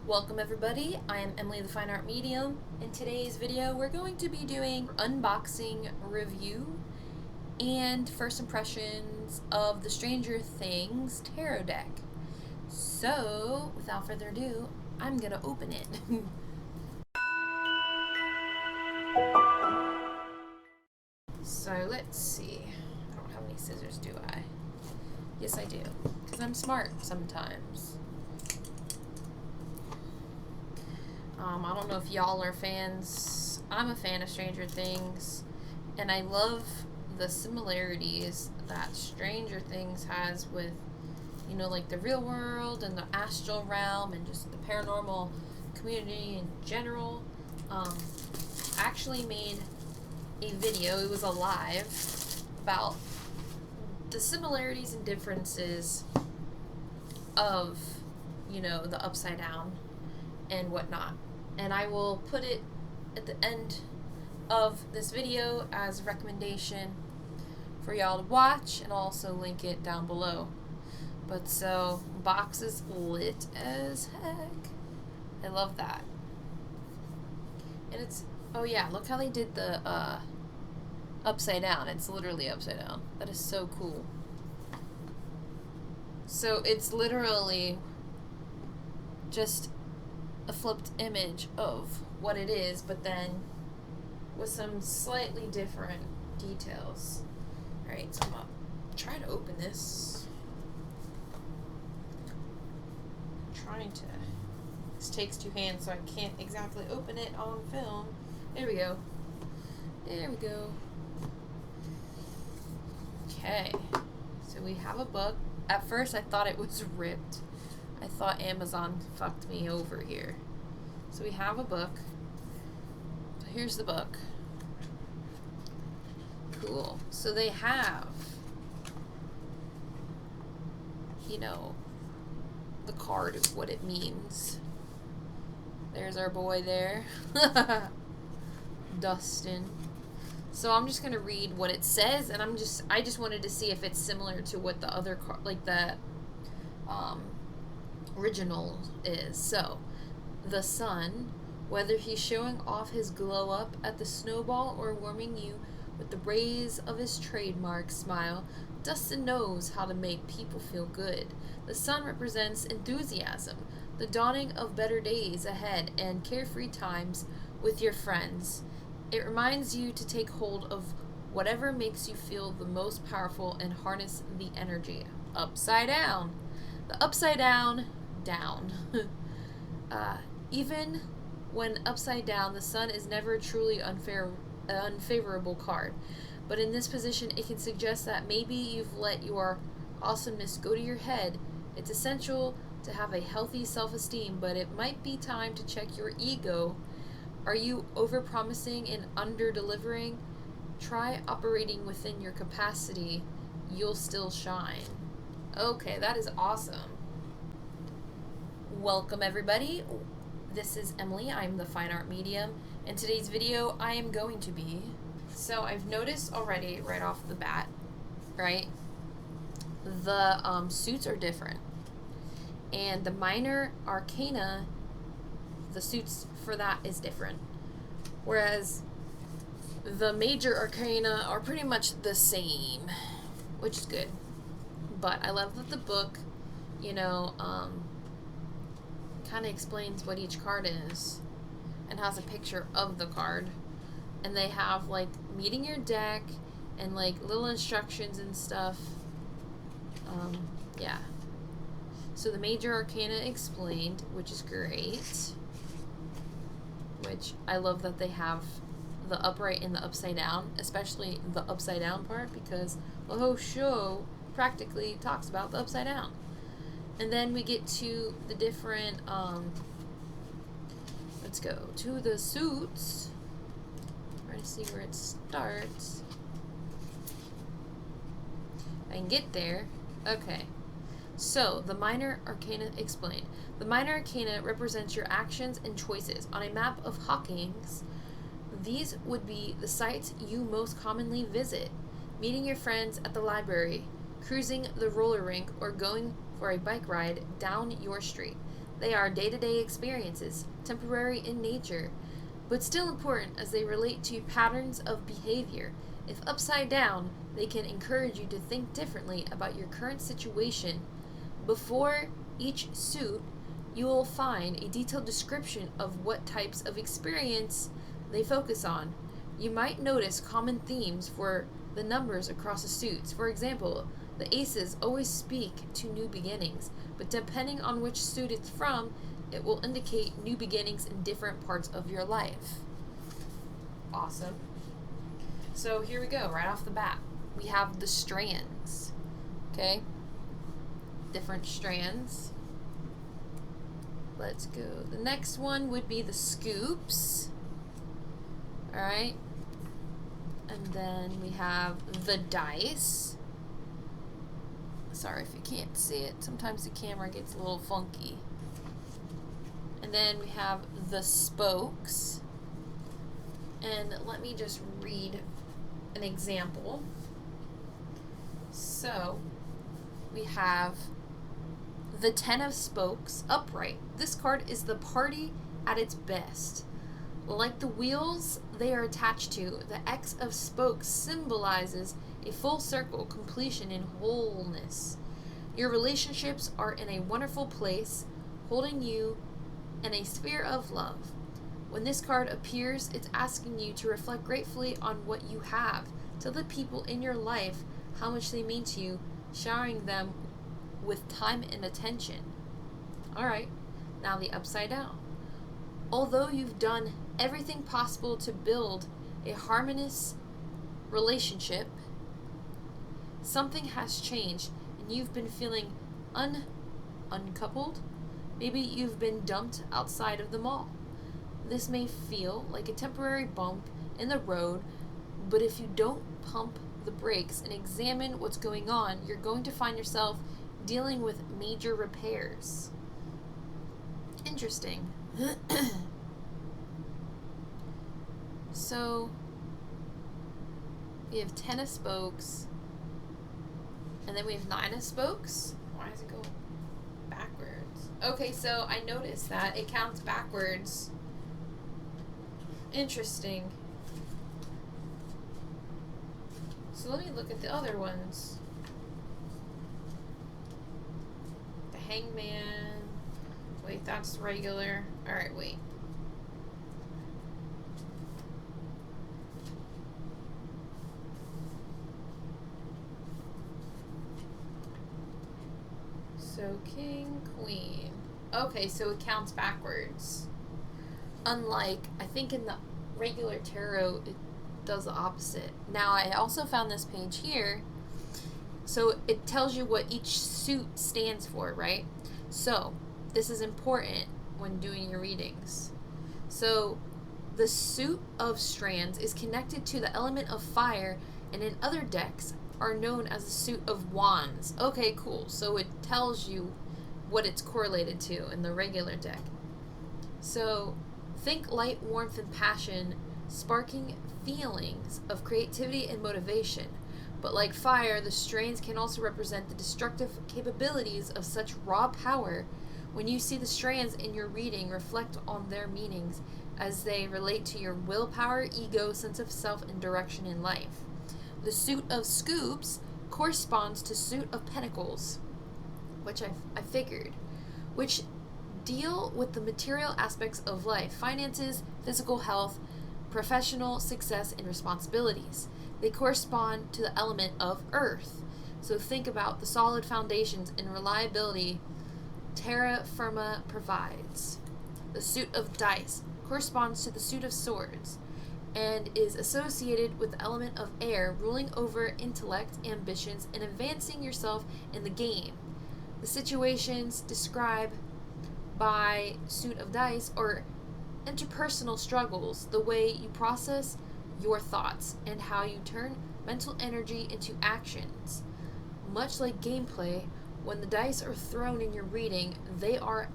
Welcome everybody, I am Emily the Fine Art Medium. In today's video we're going to be doing unboxing review and first impressions of the Stranger Things tarot deck. So without further ado, I'm gonna open it. So let's see, I don't have any scissors, do I? Yes I do, because I'm smart sometimes. I don't know if y'all are fans. I'm a fan of Stranger Things, and I love the similarities that Stranger Things has with, you know, like the real world and the astral realm and just the paranormal community in general. I actually made a video, it was a live, about the similarities and differences of, you know, the Upside Down and whatnot. And I will put it at the end of this video as a recommendation for y'all to watch, and I'll also link it down below. But so, box is lit as heck. I love that. And it's, oh yeah, look how they did the upside down. It's literally upside down. That is so cool. So it's literally just a flipped image of what it is, but then with some slightly different details. Alright, so I'm gonna try to open this. This takes two hands, so I can't exactly open it on film. There we go. There we go. Okay, so we have a book. At first I thought it was ripped. I thought Amazon fucked me over here. So we have a book. So here's the book. Cool. So they have, you know, the card of what it means. There's our boy there. Dustin. So I'm just gonna read what it says, and I just wanted to see if it's similar to what the other card, like the original is. So, the sun, whether he's showing off his glow up at the snowball or warming you with the rays of his trademark smile, Dustin knows how to make people feel good. The sun represents enthusiasm, the dawning of better days ahead, and carefree times with your friends. It reminds you to take hold of whatever makes you feel the most powerful and harness the energy. Upside down. The upside down. Even when upside down, the sun is never a truly unfavorable card. But in this position, it can suggest that maybe you've let your awesomeness go to your head. It's essential to have a healthy self-esteem, but it might be time to check your ego. Are you overpromising and under-delivering? Try operating within your capacity. You'll still shine. Okay, that is awesome. Welcome everybody. This is Emily. I'm the Fine Art Medium. In today's video, I am going to be... So I've noticed already right off the bat, right? The suits are different. And the minor arcana, the suits for that is different. Whereas the major arcana are pretty much the same, which is good. But I love that the book, you know, kind of explains what each card is and has a picture of the card. And they have, like, meeting your deck and, like, little instructions and stuff. Yeah. So the major arcana explained, which is great. Which I love that they have the upright and the upside down, especially the upside down part, because the whole show practically talks about the upside down. And then we get to the different, let's go to the suits. Trying to see where it starts. I can get there. Okay. So, the minor arcana explained. The minor arcana represents your actions and choices. On a map of Hawkins, these would be the sites you most commonly visit. Meeting your friends at the library, cruising the roller rink, or going for a bike ride down your street. They are day-to-day experiences, temporary in nature, but still important as they relate to patterns of behavior. If upside down, they can encourage you to think differently about your current situation. Before each suit, you will find a detailed description of what types of experience they focus on. You might notice common themes for the numbers across the suits. For example, the aces always speak to new beginnings, but depending on which suit it's from, it will indicate new beginnings in different parts of your life. Awesome. So here we go, right off the bat. We have the strands. Okay? Different strands. Let's go. The next one would be the scoops. Alright? And then we have the dice. Sorry if you can't see it. Sometimes the camera gets a little funky. And then we have the spokes. And let me just read an example. So, we have the 10 of spokes upright. This card is the party at its best. Like the wheels they are attached to, the X of spokes symbolizes a full circle, completion, and wholeness. Your relationships are in a wonderful place, holding you in a sphere of love. When this card appears, it's asking you to reflect gratefully on what you have. Tell the people in your life how much they mean to you, showering them with time and attention. Alright, now the upside down. Although you've done everything possible to build a harmonious relationship, something has changed and you've been feeling uncoupled. Maybe you've been dumped outside of the mall. This may feel like a temporary bump in the road, but if you don't pump the brakes and examine what's going on, you're going to find yourself dealing with major repairs. Interesting. So, we have 10 of spokes, and then we have 9 of spokes. Why does it go backwards? Okay, so I noticed that it counts backwards. Interesting. So let me look at the other ones. The Hangman. Wait, that's regular. Alright, wait. So King, Queen. Okay, so it counts backwards. Unlike, I think in the regular tarot, it does the opposite. Now, I also found this page here. So it tells you what each suit stands for, right? So this is important when doing your readings. So the suit of strands is connected to the element of fire, and in other decks are known as the suit of wands. Okay, cool. So it tells you what it's correlated to in the regular deck. So think light, warmth, and passion, sparking feelings of creativity and motivation. But like fire, the strands can also represent the destructive capabilities of such raw power. When you see the strands in your reading, reflect on their meanings as they relate to your willpower, ego, sense of self, and direction in life. The suit of scoops corresponds to suit of pentacles, which I figured, which deal with the material aspects of life, finances, physical health, professional success, and responsibilities. They correspond to the element of earth. So think about the solid foundations and reliability terra firma provides. The suit of dice corresponds to the suit of swords and is associated with the element of air, ruling over intellect, ambitions, and advancing yourself in the game. The situations described by suit of dice are interpersonal struggles, the way you process your thoughts, and how you turn mental energy into actions. Much like gameplay, when the dice are thrown in your reading, they are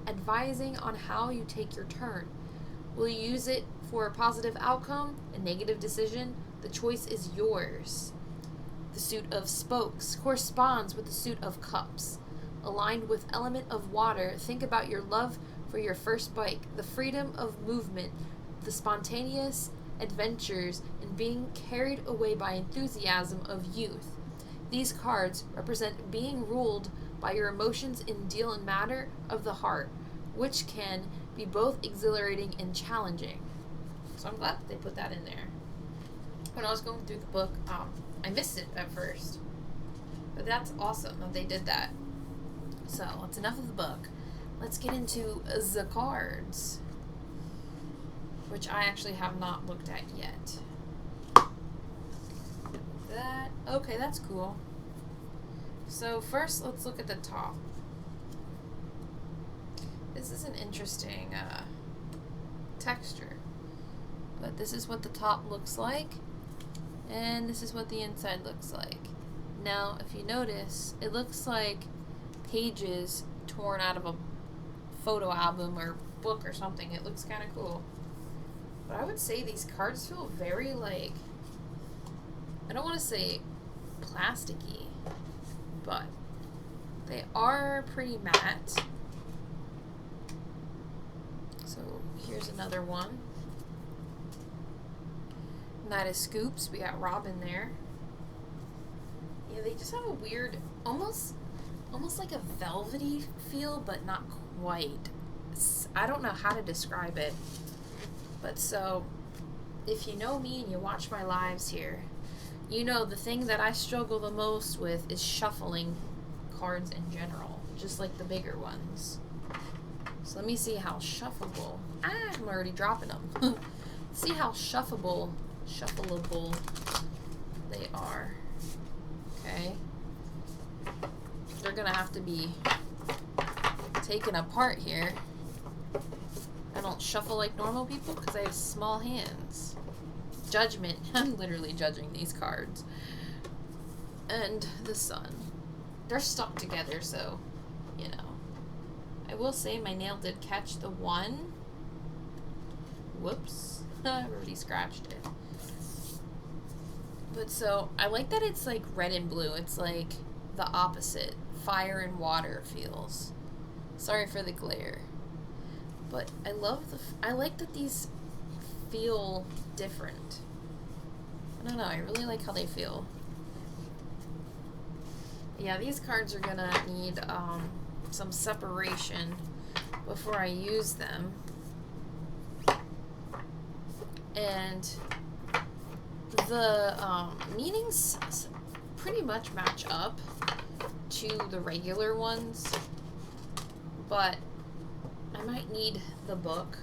advising on how you take your turn. Will you use it for a positive outcome, a negative decision? The choice is yours. The suit of spokes corresponds with the suit of cups. aligned with element of water, think about your love for your first bike, the freedom of movement, the spontaneous adventures, and being carried away by enthusiasm of youth. These cards represent being ruled by your emotions in deal and matter of the heart, which can be both exhilarating and challenging. So I'm glad they put that in there. When I was going through the book, I missed it at first. But that's awesome that they did that. So, that's enough of the book. Let's get into the cards, which I actually have not looked at yet. Okay, that's cool. So first, let's look at the top. This is an interesting texture. But this is what the top looks like, and this is what the inside looks like. Now, if you notice, it looks like pages torn out of a photo album or book or something. It looks kind of cool. But I would say these cards feel very, like, I don't want to say plasticky, but they are pretty matte. So here's another one. Knight of Scoops. We got Robin there. Yeah, they just have a weird, almost like a velvety feel, but not quite. I don't know how to describe it. But so, if you know me and you watch my lives here, you know the thing that I struggle the most with is shuffling cards in general, just like the bigger ones. So let me see how shuffleable. I'm already dropping them. See how shuffleable they are. Okay. They're gonna have to be taken apart here. I don't shuffle like normal people because I have small hands. Judgment. I'm literally judging these cards. And the Sun. They're stuck together, so, you know. I will say my nail did catch the one. Whoops. I've already scratched it. But so, I like that it's like red and blue. It's like the opposite. Fire and water feels. Sorry for the glare. But I love I like that these feel different. I don't know, I really like how they feel. Yeah, these cards are gonna need some separation before I use them. And the meanings pretty much match up to the regular ones, but I might need the book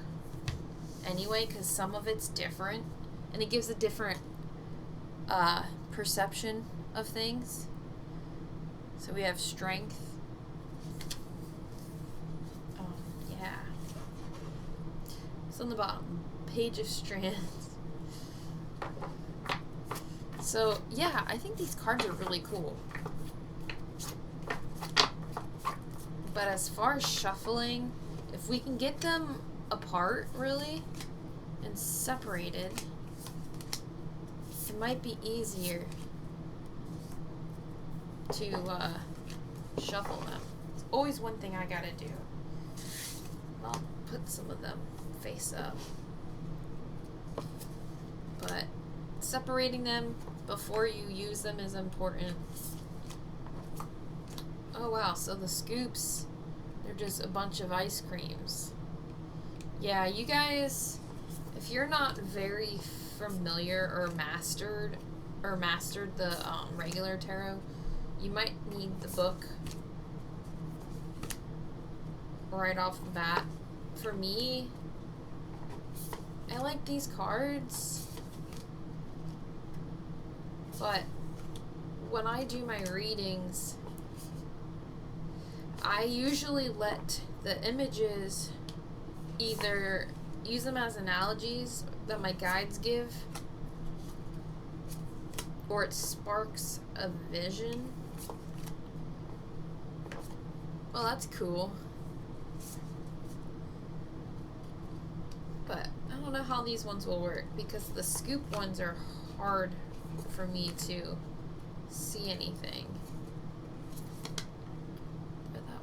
anyway because some of it's different and it gives a different perception of things. So we have Strength. Oh, yeah. So on the bottom, Page of Strands. So, yeah, I think these cards are really cool. But as far as shuffling, if we can get them apart, really, and separated, it might be easier to shuffle them. It's always one thing I gotta do. I'll put some of them face up. But separating them before you use them is important. Oh wow, so the scoops, they're just a bunch of ice creams. Yeah, you guys, if you're not very familiar or mastered the regular tarot, you might need the book right off the bat. For me, I like these cards, but when I do my readings, I usually let the images either use them as analogies that my guides give, or it sparks a vision. Well, that's cool. But I don't know how these ones will work because the scoop ones are hard for me to see anything. Put that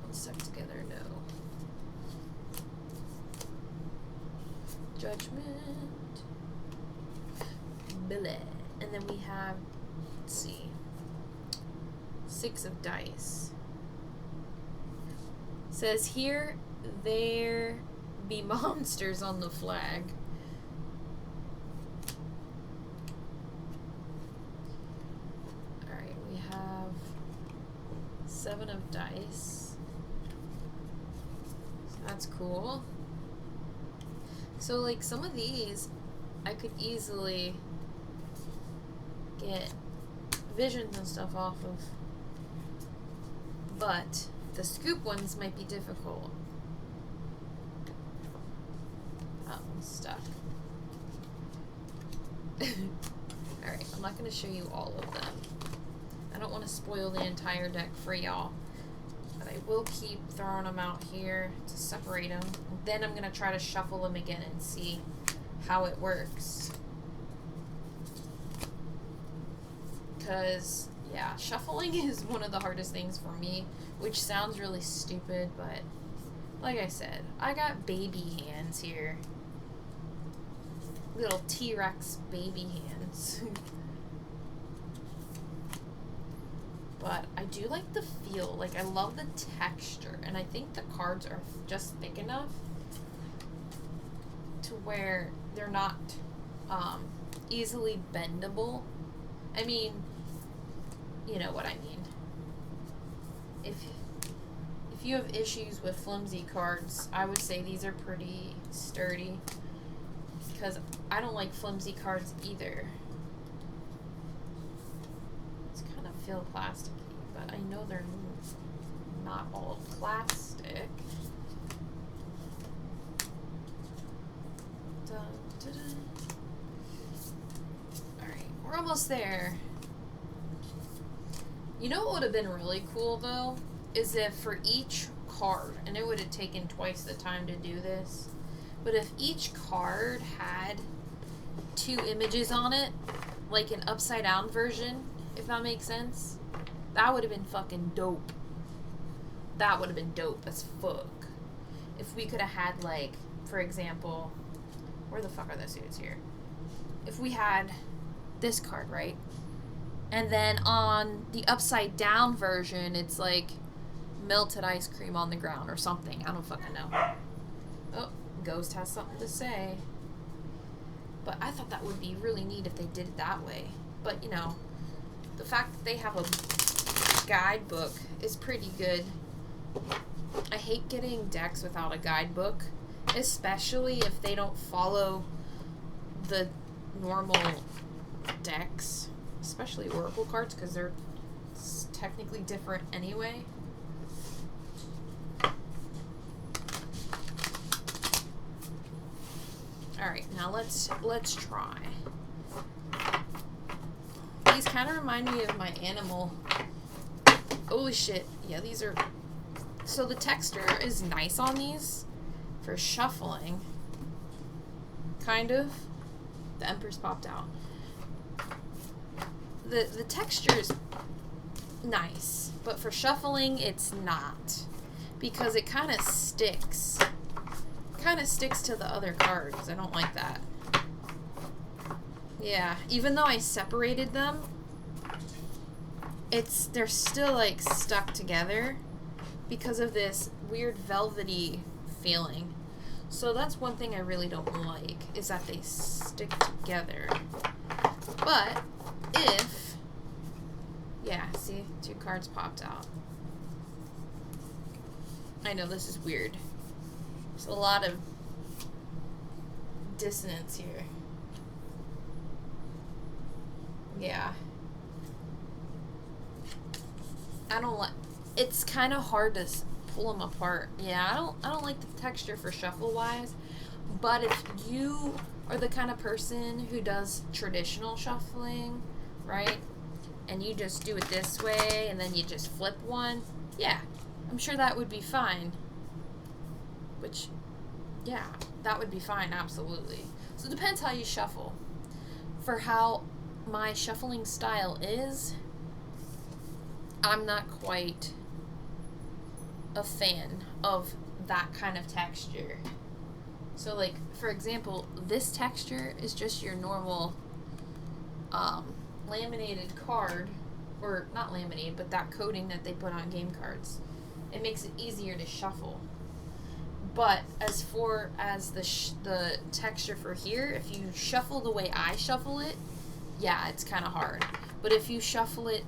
Judgment. Bleh. And then we have, let's see, 6 of dice. Says here, there be monsters on the flag. Alright, we have 7 of dice. So that's cool. So, like, some of these, I could easily get visions and stuff off of. But the scoop ones might be difficult. That one's stuck. Alright, I'm not going to show you all of them. I don't want to spoil the entire deck for y'all. But I will keep throwing them out here to separate them. And then I'm going to try to shuffle them again and see how it works. Because, yeah, shuffling is one of the hardest things for me, which sounds really stupid, but like I said, I got baby hands here. Little T-Rex baby hands. But I do like the feel. Like, I love the texture, and I think the cards are just thick enough to where they're not easily bendable. I mean, you know what I mean. If you have issues with flimsy cards, I would say these are pretty sturdy, because I don't like flimsy cards either. It's kind of feel plasticky, but I know they're not all plastic. Dun, dun, dun. Alright, we're almost there. You know what would have been really cool, though, is if for each card, and it would have taken twice the time to do this, but if each card had 2 images on it, like an upside down version, if that makes sense, that would have been fucking dope. That would have been dope as fuck. If we could have had, like, for example, where the fuck are the suits here? If we had this card, right? And then on the upside down version, it's like melted ice cream on the ground or something. I don't fucking know. Oh, Ghost has something to say. But I thought that would be really neat if they did it that way. But, you know, the fact that they have a guidebook is pretty good. I hate getting decks without a guidebook, especially if they don't follow the normal decks. Especially Oracle cards, because they're technically different anyway. Alright, now let's try. These kind of remind me of my animal. Holy shit. Yeah, these are... So the texture is nice on these for shuffling. Kind of. The Empress popped out. The texture is nice, but for shuffling, it's not. Because it kind of sticks. Kind of sticks to the other cards. I don't like that. Yeah, even though I separated them, they're still like stuck together because of this weird velvety feeling. So that's one thing I really don't like, is that they stick together. But if, yeah, see, 2 cards popped out. I know this is weird. There's a lot of dissonance here. Yeah. I don't like, it's kind of hard to pull them apart. Yeah, I don't like the texture for shuffle wise, but if you are the kind of person who does traditional shuffling, right, and you just do it this way and then you just flip one, yeah, I'm sure that would be fine. Which, yeah, that would be fine, absolutely. So it depends how you shuffle. For how my shuffling style is, I'm not quite a fan of that kind of texture. So, like, for example, this texture is just your normal laminated card, or not laminated, but that coating that they put on game cards. It makes it easier to shuffle. But as for as the texture for here, if you shuffle the way I shuffle it, yeah, it's kind of hard. But if you shuffle it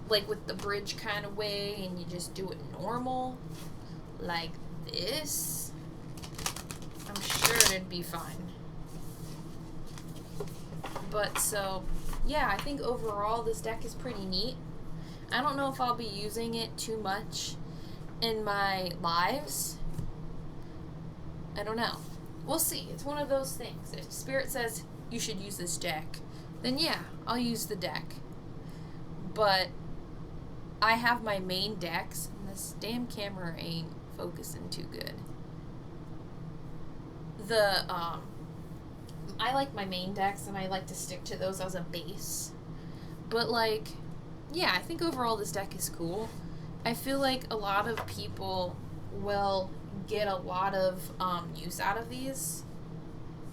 like with the bridge kind of way and you just do it normal, like this, I'm sure it'd be fine. But so, yeah, I think overall this deck is pretty neat. I don't know if I'll be using it too much in my lives. I don't know. We'll see. It's one of those things. If Spirit says you should use this deck, then yeah, I'll use the deck. But I have my main decks, and this damn camera ain't focusing too good. I like my main decks, and I like to stick to those as a base. But, like, yeah, I think overall this deck is cool. I feel like a lot of people will get a lot of use out of these.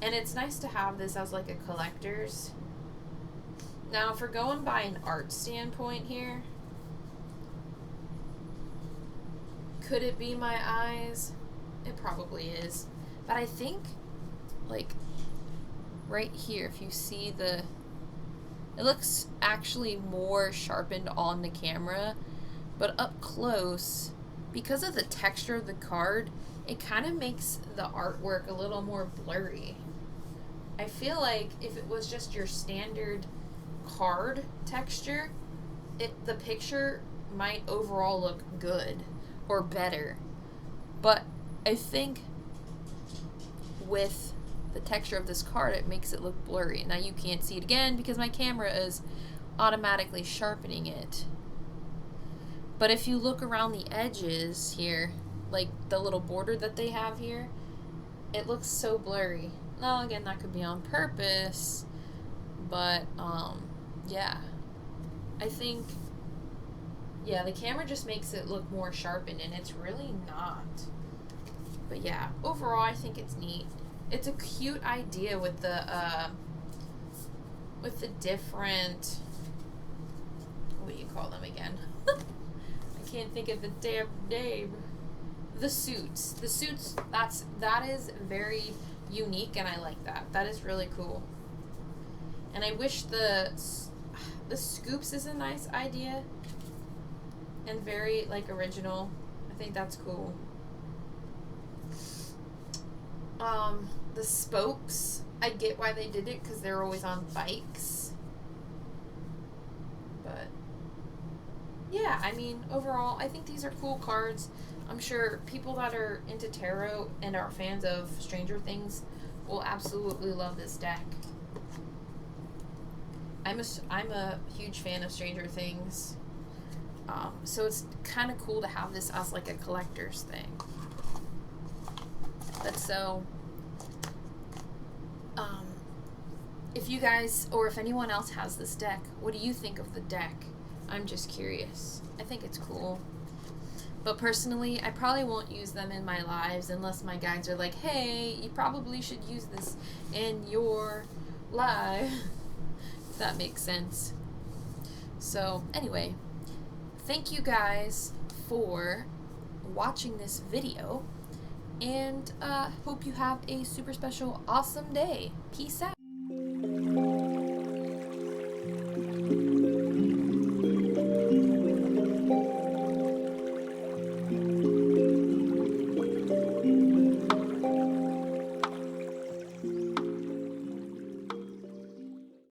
And it's nice to have this as, like, a collector's. Now, if we're going by an art standpoint here, could it be my eyes? It probably is. But I think, like, right here, if you see it looks actually more sharpened on the camera, but up close, because of the texture of the card, it kind of makes the artwork a little more blurry. I feel like if it was just your standard card texture, the picture might overall look good or better. But I think with the texture of this card, it makes it look blurry. Now you can't see it again because my camera is automatically sharpening it. But if you look around the edges here, like the little border that they have here, it looks so blurry. Now again, that could be on purpose, but yeah, I think, yeah, the camera just makes it look more sharpened, and it's really not. But yeah, overall, I think it's neat. It's a cute idea with the different, what do you call them again? I can't think of the damn name. The suits. The suits, that is very unique, and I like that. That is really cool. And I wish the scoops is a nice idea and very, like, original. I think that's cool. The spokes, I get why they did it because they're always on bikes. But yeah, I mean, overall, I think these are cool cards. I'm sure people that are into tarot and are fans of Stranger Things will absolutely love this deck. I'm a huge fan of Stranger Things, so it's kind of cool to have this as like a collector's thing. But so, if you guys, or if anyone else has this deck, what do you think of the deck? I'm just curious. I think it's cool. But personally, I probably won't use them in my lives unless my guides are like, hey, you probably should use this in your live. If that makes sense. So, anyway, thank you guys for watching this video. And hope you have a super special, awesome day. Peace out.